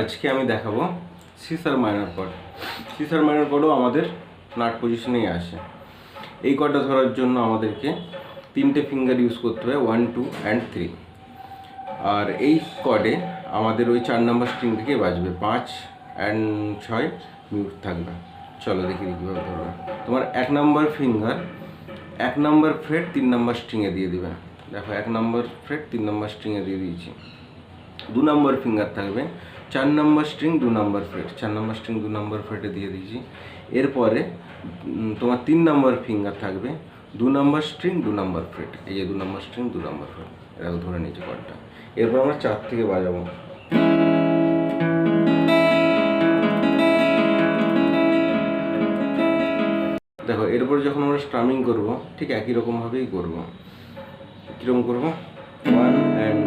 আজকে আমি দেখাবো সিসার মাইনর কর্ড। সিসার মাইনর কর্ডও আমাদের নাট পজিশনেই আসে। এই কর্ডটা ধরার জন্য আমাদেরকে 3টে ফিঙ্গার ইউজ করতে হবে, 1, 2 and 3। আর এই কর্ডে আমাদের ওই 4 নম্বর স্ট্রিং থেকে বাজবে, 5 and 6 মিউট থাকবে। চলো দেখি কীভাবে ধরবে। তোমার 1 নম্বর ফিঙ্গার 1 নম্বর ফ্রেট 3 নম্বর স্ট্রিংয়ে দিয়ে দিবে। দেখো 1 নম্বর ফ্রেট 3 নম্বর স্ট্রিংয়ে দিয়ে দিয়েছি। 2 নম্বর ফিঙ্গার থাকবে 4 নম্বর স্ট্রিং 2 নম্বর ফ্রেট, 4 নম্বর স্ট্রিং 2 নম্বর ফ্রেটে দিয়ে দিয়েছি। এরপরে তোমার 3 নম্বর ফিঙ্গার থাকবে 2 নম্বর স্ট্রিং 2 নম্বর ফ্রেট, এই যে 2 নম্বর স্ট্রিং 2 নম্বর ফ্রেট, এটা ধরে নিয়েছি কর্ডটা। এরপর আমরা 4 থেকে বাজাবো। দেখো এরপর যখন আমরা স্ট্রামিং করব ঠিক একই রকমভাবেই করব। কীরকম করবো? 1 and